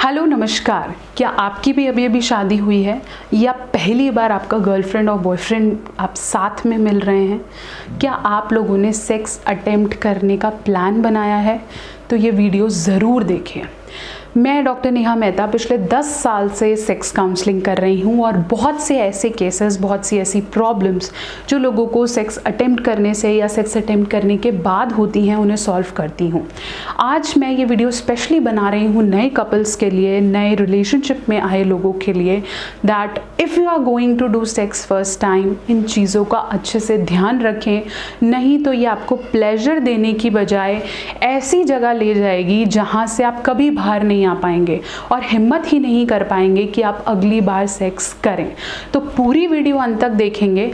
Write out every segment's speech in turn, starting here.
Hello नमस्कार। क्या आपकी भी अभी अभी शादी हुई है या पहली बार आपका गर्लफ्रेंड और बॉयफ्रेंड आप साथ में मिल रहे हैं? क्या आप लोगों ने सेक्स अटेम्प्ट करने का प्लान बनाया है? तो ये वीडियो ज़रूर देखें। मैं डॉक्टर नेहा मेहता पिछले 10 साल से सेक्स काउंसलिंग कर रही हूँ और बहुत से ऐसे केसेस, बहुत सी ऐसी प्रॉब्लम्स जो लोगों को सेक्स अटेम्प्ट करने से या सेक्स अटेम्प्ट करने के बाद होती हैं, उन्हें सॉल्व करती हूँ। आज मैं ये वीडियो स्पेशली बना रही हूँ नए कपल्स के लिए, नए रिलेशनशिप में आए लोगों के लिए, that if you are going to do sex first time, इन चीज़ों का अच्छे से ध्यान रखें, नहीं तो ये आपको प्लेजर देने की बजाय ऐसी जगह ले जाएगी जहाँ से आप कभी बाहर नहीं आ पाएंगे और हिम्मत ही नहीं कर पाएंगे कि आप अगली बार सेक्स करें। तो पूरी वीडियो अंत तक देखेंगे।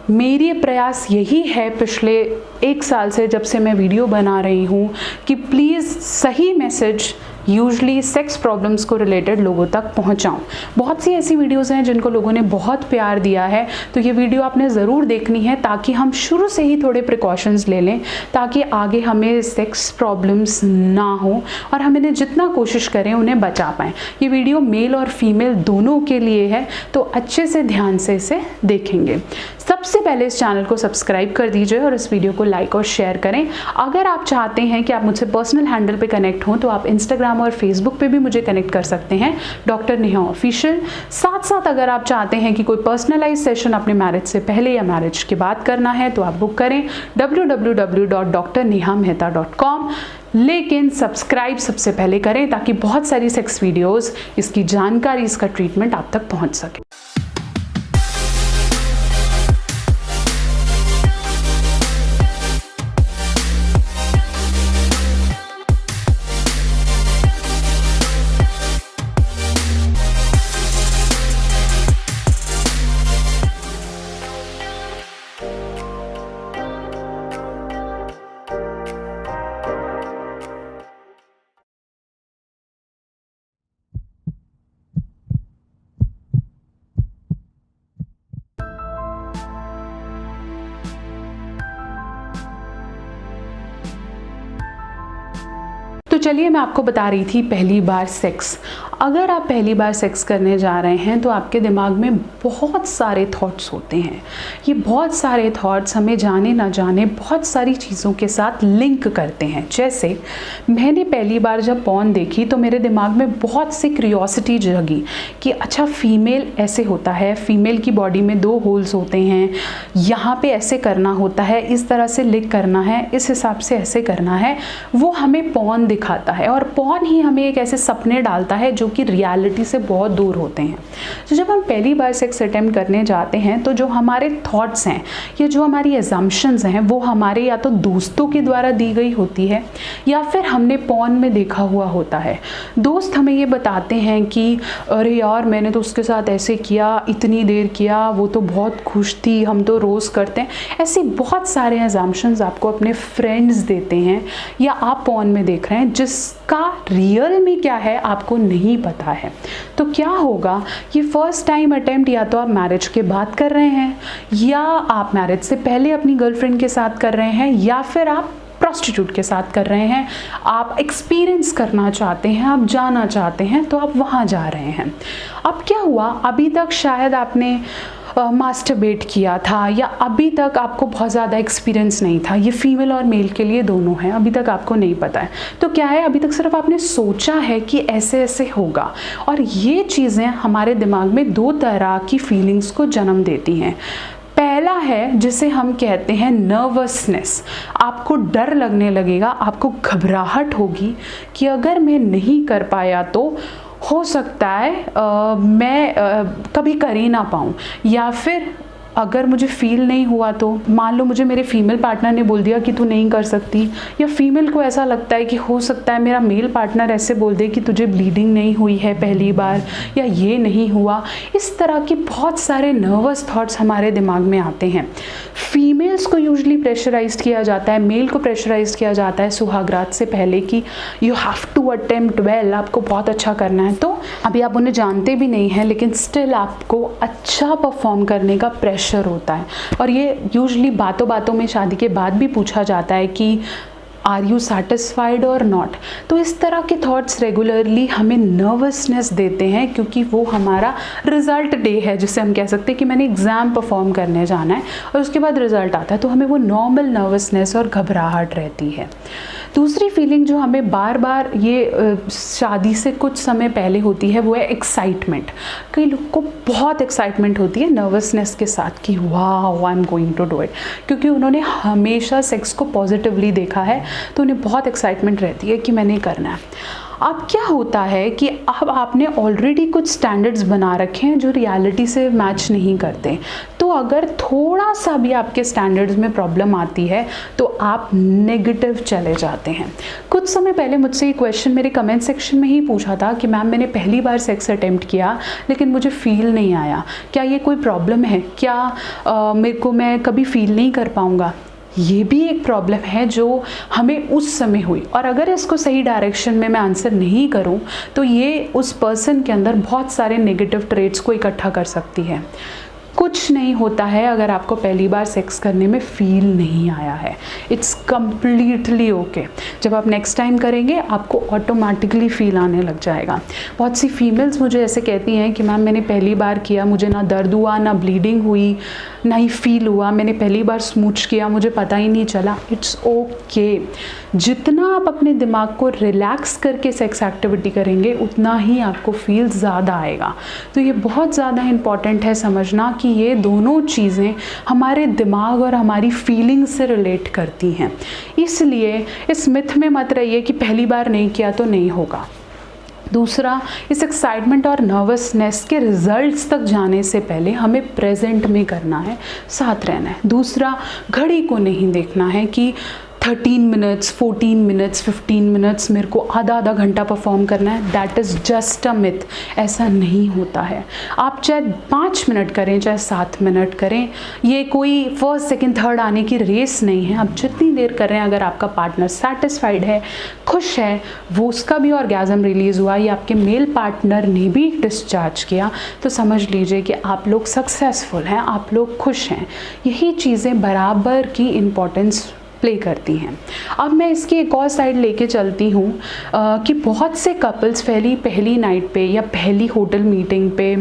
मेरी प्रयास यही है पिछले 1 साल से, जब से मैं वीडियो बना रही हूँ, कि प्लीज़ सही मैसेज यूजली सेक्स प्रॉब्लम्स को रिलेटेड लोगों तक पहुंचाऊं। बहुत सी ऐसी वीडियोस हैं जिनको लोगों ने बहुत प्यार दिया है, तो ये वीडियो आपने ज़रूर देखनी है ताकि हम शुरू से ही थोड़े प्रिकॉशंस ले लें, ताकि आगे हमें सेक्स प्रॉब्लम्स ना हो और हम इन्हें जितना कोशिश करें उन्हें बचा पाएँ। ये वीडियो मेल और फीमेल दोनों के लिए है, तो अच्छे से ध्यान से इसे देखेंगे। सबसे पहले इस चैनल को सब्सक्राइब कर दीजिए और इस वीडियो को लाइक और शेयर करें। अगर आप चाहते हैं कि आप मुझसे पर्सनल हैंडल पे कनेक्ट हों तो आप इंस्टाग्राम और फेसबुक पे भी मुझे कनेक्ट कर सकते हैं, डॉक्टर नेहा ऑफिशियल। साथ साथ अगर आप चाहते हैं कि कोई पर्सनलाइज सेशन अपने मैरिज से पहले या मैरिज के बाद करना है तो आप बुक करें www.drnehamehta.com। लेकिन सब्सक्राइब सबसे पहले करें ताकि बहुत सारी सेक्स वीडियोस, इसकी जानकारी, इसका ट्रीटमेंट आप तक पहुंच सके। तो चलिए, मैं आपको बता रही थी पहली बार सेक्स। अगर आप पहली बार सेक्स करने जा रहे हैं तो आपके दिमाग में बहुत सारे थॉट्स होते हैं। ये बहुत सारे थॉट्स हमें जाने ना जाने बहुत सारी चीज़ों के साथ लिंक करते हैं। जैसे मैंने पहली बार जब पॉर्न देखी तो मेरे दिमाग में बहुत सी क्यूरियोसिटी जगी कि अच्छा, फीमेल ऐसे होता है, फीमेल की बॉडी में 2 होल्स होते हैं, यहाँ पे ऐसे करना होता है, इस तरह से लिक करना है, इस हिसाब से ऐसे करना है। वो हमें पॉर्न दिखाता है और पॉर्न ही हमें एक ऐसे सपने डालता है जो कि रियलिटी से बहुत दूर होते हैं। तो जब हम पहली बार सेक्स अटेम्प्ट करने जाते हैं तो जो हमारे थॉट्स हैं या जो हमारी एजम्पशंस हैं वो हमारे या तो दोस्तों के द्वारा दी गई होती है या फिर हमने पॉर्न में देखा हुआ होता है। दोस्त हमें ये बताते हैं कि अरे यार, मैंने तो उसके साथ ऐसे किया, इतनी देर किया, वो तो बहुत खुश थी, हम तो रोज़ करते हैं। ऐसी बहुत सारे एजम्पशंस आपको अपने फ्रेंड्स देते हैं या आप पॉर्न में देख रहे हैं, जिसका रियल में क्या है आपको नहीं पता है। तो क्या होगा, ये फर्स्ट टाइम अटेम्प्ट या तो आप मैरिज के बाद कर रहे हैं, या आप मैरिज से पहले अपनी गर्लफ्रेंड के साथ कर रहे हैं, या फिर आप प्रॉस्टिट्यूट के साथ कर रहे हैं। आप एक्सपीरियंस करना चाहते हैं, आप जाना चाहते हैं, तो आप वहाँ जा रहे हैं। अब क्या हुआ, अभी तक शायद आपने मास्टरबेट किया था या अभी तक आपको बहुत ज़्यादा एक्सपीरियंस नहीं था। ये फीमेल और मेल के लिए दोनों हैं, अभी तक आपको नहीं पता है। तो क्या है, अभी तक सिर्फ आपने सोचा है कि ऐसे ऐसे होगा, और ये चीज़ें हमारे दिमाग में 2 तरह की फीलिंग्स को जन्म देती हैं। पहला है जिसे हम कहते हैं नर्वसनेस। आपको डर लगने लगेगा, आपको घबराहट होगी कि अगर मैं नहीं कर पाया तो हो सकता है मैं कभी कर ही ना पाऊँ, या फिर अगर मुझे फील नहीं हुआ तो मान लो मुझे मेरे फीमेल पार्टनर ने बोल दिया कि तू नहीं कर सकती, या फीमेल को ऐसा लगता है कि हो सकता है मेरा मेल पार्टनर ऐसे बोल दे कि तुझे ब्लीडिंग नहीं हुई है पहली बार, या ये नहीं हुआ। इस तरह के बहुत सारे नर्वस थॉट्स हमारे दिमाग में आते हैं। फीमेल्स को यूजुअली प्रेशराइज किया जाता है, मेल को प्रेशराइज किया जाता है सुहागरात से पहले कि you have to attempt well, आपको बहुत अच्छा करना है। तो अभी आप उन्हें जानते भी नहीं हैं, लेकिन स्टिल आपको अच्छा परफॉर्म करने का प्रेशर होता है। और ये यूजुअली बातों बातों में शादी के बाद भी पूछा जाता है कि आर यू सेटिस्फाइड और नॉट। तो इस तरह के थॉट्स रेगुलरली हमें नर्वसनेस देते हैं, क्योंकि वो हमारा रिजल्ट डे है, जिसे हम कह सकते हैं कि मैंने एग्ज़ाम परफॉर्म करने जाना है और उसके बाद रिजल्ट आता है, तो हमें वो नॉर्मल नर्वसनेस और घबराहट रहती है। दूसरी फीलिंग जो हमें बार बार ये शादी से कुछ समय पहले होती है वो है एक्साइटमेंट। कई लोग को बहुत एक्साइटमेंट होती है नर्वसनेस के साथ कि वाह I am going to do it, क्योंकि उन्होंने हमेशा सेक्स को पॉजिटिवली देखा है, तो उन्हें बहुत एक्साइटमेंट रहती है कि मैंने करना है। अब क्या होता है कि अब आपने ऑलरेडी कुछ स्टैंडर्ड्स बना रखे हैं जो रियलिटी से मैच नहीं करते, तो अगर थोड़ा सा भी आपके स्टैंडर्ड्स में प्रॉब्लम आती है तो आप नेगेटिव चले जाते हैं। कुछ समय पहले मुझसे ये क्वेश्चन मेरे कमेंट सेक्शन में ही पूछा था कि मैम मैंने पहली बार सेक्स अटेम्प्ट किया लेकिन मुझे फील नहीं आया, क्या ये कोई प्रॉब्लम है, क्या मैं कभी फील नहीं कर पाऊँगा। ये भी एक प्रॉब्लम है जो हमें उस समय हुई, और अगर इसको सही डायरेक्शन में मैं आंसर नहीं करूं तो ये उस पर्सन के अंदर बहुत सारे नेगेटिव ट्रेट्स को इकट्ठा कर सकती है। कुछ नहीं होता है अगर आपको पहली बार सेक्स करने में फील नहीं आया है, इट्स कम्प्लीटली ओके। जब आप नेक्स्ट टाइम करेंगे आपको ऑटोमेटिकली फील आने लग जाएगा। बहुत सी फीमेल्स मुझे ऐसे कहती हैं कि मैम मैंने पहली बार किया, मुझे ना दर्द हुआ, ना ब्लीडिंग हुई, ना ही फील हुआ, मैंने पहली बार स्मूच किया, मुझे पता ही नहीं चला। It's okay. जितना आप अपने दिमाग को रिलैक्स करके सेक्स एक्टिविटी करेंगे उतना ही आपको फील ज़्यादा आएगा। तो ये बहुत ज़्यादा इम्पॉर्टेंट है समझना कि ये दोनों चीज़ें हमारे दिमाग और हमारी फीलिंग से रिलेट करती हैं। इसलिए इस मिथ में मत रहिए कि पहली बार नहीं किया तो नहीं होगा। दूसरा, इस एक्साइटमेंट और नर्वसनेस के रिजल्ट्स तक जाने से पहले हमें प्रेजेंट में करना है, साथ रहना है। दूसरा, घड़ी को नहीं देखना है कि 13 मिनट्स, 14 मिनट्स, 15 मिनट्स मेरे को आधा घंटा परफॉर्म करना है। That is just a myth. ऐसा नहीं होता है। आप चाहे 5 मिनट करें चाहे 7 मिनट करें, ये कोई फर्स्ट सेकंड थर्ड आने की रेस नहीं है। आप जितनी देर कर रहे हैं, अगर आपका पार्टनर सेटिस्फाइड है, खुश है, वो उसका भी ऑर्गेज़म रिलीज़ हुआ या आपके मेल पार्टनर ने भी डिस्चार्ज किया, तो समझ लीजिए कि आप लोग सक्सेसफुल हैं, आप लोग खुश हैं। यही चीज़ें बराबर की इम्पोर्टेंस प्ले करती हैं। अब मैं इसकी एक और साइड लेके चलती हूँ कि बहुत से कपल्स पहली नाइट पे या पहली होटल मीटिंग पे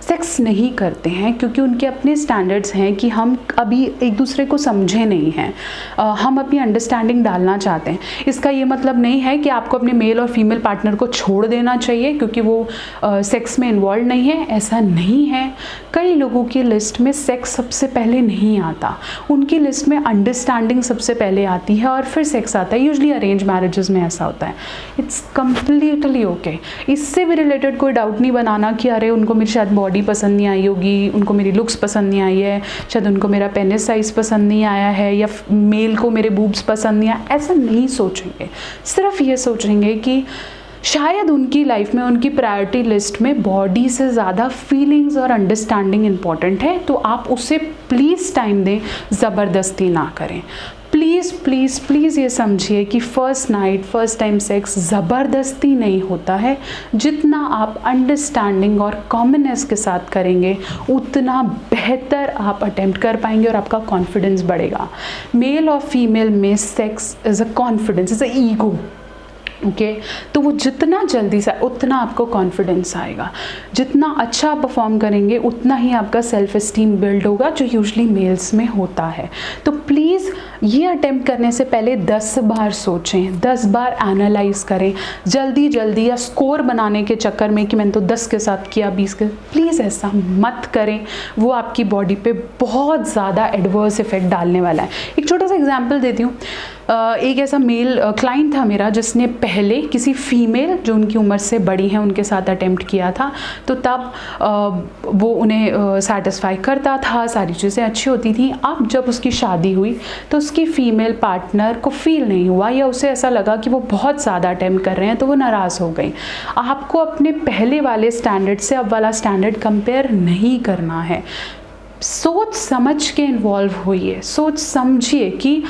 सेक्स नहीं करते हैं क्योंकि उनके अपने स्टैंडर्ड्स हैं कि हम अभी एक दूसरे को समझे नहीं हैं, हम अपनी अंडरस्टैंडिंग डालना चाहते हैं। इसका ये मतलब नहीं है कि आपको अपने मेल और फीमेल पार्टनर को छोड़ देना चाहिए क्योंकि वो सेक्स में इन्वॉल्व नहीं है, ऐसा नहीं है। कई लोगों की लिस्ट में सेक्स सबसे पहले नहीं आता, उनकी लिस्ट में अंडरस्टैंडिंग सबसे पहले आती है और फिर सेक्स आता है। यूजुअली अरेंज मैरिजेस में ऐसा होता है। It's completely okay. इससे भी रिलेटेड कोई डाउट नहीं बनाना कि अरे उनको मेरी शायद बॉडी पसंद नहीं आई होगी, उनको मेरी लुक्स पसंद नहीं आई है, शायद उनको मेरा पेनिस साइज पसंद नहीं आया है, या मेल को मेरे बूब्स पसंद नहीं आया। ऐसा नहीं सोचेंगे, सिर्फ ये सोचेंगे कि शायद उनकी लाइफ में उनकी प्रायोरिटी लिस्ट में बॉडी से ज़्यादा फीलिंग्स और अंडरस्टैंडिंग इम्पॉर्टेंट है, तो आप उसे प्लीज़ टाइम दें, ज़बरदस्ती ना करें। प्लीज़ प्लीज़ प्लीज़ ये समझिए कि first night first time sex ज़बरदस्ती नहीं होता है। जितना आप अंडरस्टैंडिंग और कॉमननेस के साथ करेंगे उतना बेहतर आप अटेम्प्ट कर पाएंगे और आपका कॉन्फिडेंस बढ़ेगा। मेल और फीमेल में sex is a confidence, is a ego. Okay तो वो जितना जल्दी से उतना आपको कॉन्फिडेंस आएगा। जितना अच्छा परफॉर्म करेंगे उतना ही आपका सेल्फ एस्टीम बिल्ड होगा, जो यूजुअली मेल्स में होता है। तो प्लीज़ ये अटेम्प्ट करने से पहले 10 बार सोचें, 10 बार एनालाइज करें। जल्दी जल्दी या स्कोर बनाने के चक्कर में कि मैंने तो 10 के साथ किया 20 के, प्लीज़ ऐसा मत करें। वो आपकी बॉडी पे बहुत ज़्यादा एडवर्स इफेक्ट डालने वाला है। एक छोटा सा एग्जाम्पल देती हूँ। एक ऐसा मेल क्लाइंट था मेरा जिसने पहले किसी फीमेल जो उनकी उम्र से बड़ी हैं उनके साथ अटेम्प्ट किया था, तो तब वो उन्हें सेटिस्फाई करता था, सारी चीज़ें अच्छी होती थी। अब जब उसकी शादी हुई तो उसकी फ़ीमेल पार्टनर को फील नहीं हुआ या उसे ऐसा लगा कि वो बहुत ज़्यादा अटेम्प्ट कर रहे हैं, तो वो नाराज़ हो गई। आपको अपने पहले वाले स्टैंडर्ड से अब वाला स्टैंडर्ड कंपेयर नहीं करना है। सोच समझ के इन्वॉल्व होइए, सोच समझिए कि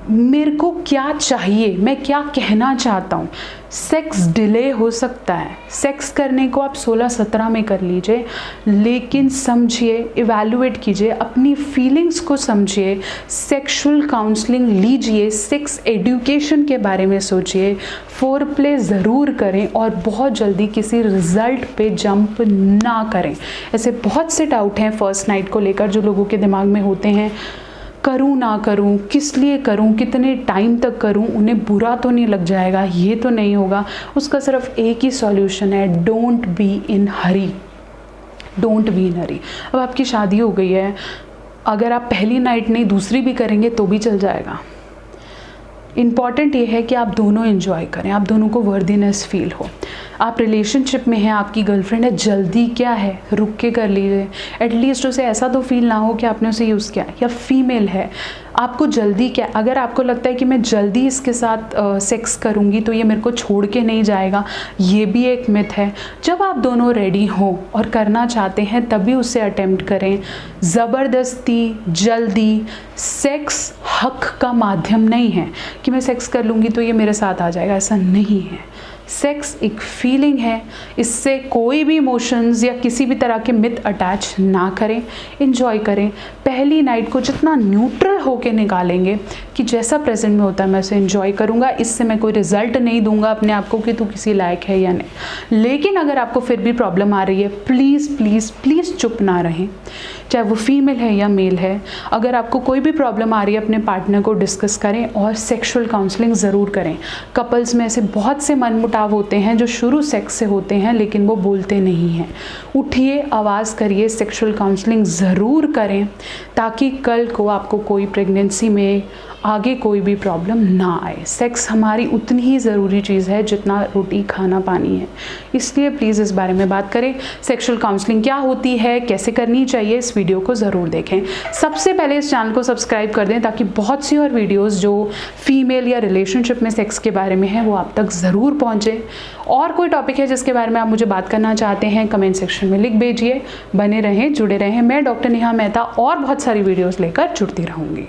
मेरे को क्या चाहिए, मैं क्या कहना चाहता हूँ। सेक्स डिले हो सकता है, सेक्स करने को आप 16-17 में कर लीजिए, लेकिन समझिए, इवैल्यूएट कीजिए, अपनी फीलिंग्स को समझिए, सेक्सुअल काउंसलिंग लीजिए, सेक्स एजुकेशन के बारे में सोचिए, फोरप्ले ज़रूर करें और बहुत जल्दी किसी रिज़ल्ट पे जंप ना करें। ऐसे बहुत से डाउट हैं फर्स्ट नाइट को लेकर जो लोगों के दिमाग में होते हैं, करूं ना करूं, किस लिए करूं, कितने टाइम तक करूं, उन्हें बुरा तो नहीं लग जाएगा, ये तो नहीं होगा। उसका सिर्फ एक ही सॉल्यूशन है, don't be in hurry, don't be in hurry. अब आपकी शादी हो गई है, अगर आप पहली नाइट नहीं दूसरी भी करेंगे तो भी चल जाएगा। इम्पॉर्टेंट ये है कि आप दोनों एंजॉय करें, आप दोनों को वर्दीनेस फील हो। आप रिलेशनशिप में हैं, आपकी गर्लफ्रेंड है, जल्दी क्या है, रुक के कर लीजिए। एटलीस्ट उसे ऐसा तो फील ना हो कि आपने उसे यूज़ किया। या फीमेल है, आपको जल्दी क्या, अगर आपको लगता है कि मैं जल्दी इसके साथ सेक्स करूँगी तो ये मेरे को छोड़ के नहीं जाएगा, ये भी एक मिथ है। जब आप दोनों रेडी हों और करना चाहते हैं तभी उसे अटेम्प्ट करें। ज़बरदस्ती, जल्दी, सेक्स हक का माध्यम नहीं है कि मैं सेक्स कर लूँगी तो ये मेरे साथ आ जाएगा, ऐसा नहीं है। सेक्स एक फीलिंग है, इससे कोई भी इमोशंस या किसी भी तरह के मिथ अटैच ना करें, एंजॉय करें। पहली नाइट को जितना न्यूट्रल होके निकालेंगे कि जैसा प्रेजेंट में होता है मैं उसे एंजॉय करूँगा, इससे मैं कोई रिजल्ट नहीं दूंगा अपने आप को कि तू किसी लायक है या नहीं। लेकिन अगर आपको फिर भी प्रॉब्लम आ रही है, प्लीज़ प्लीज़ प्लीज़ चुप ना रहें, चाहे वो फीमेल है या मेल है। अगर आपको कोई भी प्रॉब्लम आ रही है अपने पार्टनर को डिस्कस करें और सेक्सुअल काउंसलिंग ज़रूर करें। कपल्स में ऐसे बहुत से मनमुटाव होते हैं जो शुरू सेक्स से होते हैं लेकिन वो बोलते नहीं हैं। उठिए, आवाज़ करिए, सेक्सुअल काउंसलिंग ज़रूर करें ताकि कल को आपको कोई प्रेगनेंसी में आगे कोई भी प्रॉब्लम ना आए। सेक्स हमारी उतनी ही ज़रूरी चीज़ है जितना रोटी खाना पानी है, इसलिए प्लीज़ इस बारे में बात करें। सेक्सुअल काउंसलिंग क्या होती है, कैसे करनी चाहिए, इस वीडियो को ज़रूर देखें। सबसे पहले इस चैनल को सब्सक्राइब कर दें ताकि बहुत सी और वीडियोज़ जो फीमेल या रिलेशनशिप में सेक्स के बारे में है वो आप तक ज़रूर पहुँचे। और कोई टॉपिक है जिसके बारे में आप मुझे बात करना चाहते हैं, कमेंट सेक्शन में लिख भेजिए। बने रहें, जुड़े रहें। मैं डॉक्टर नेहा मेहता और बहुत सारी वीडियोज़ लेकर जुड़ती रहूँगी।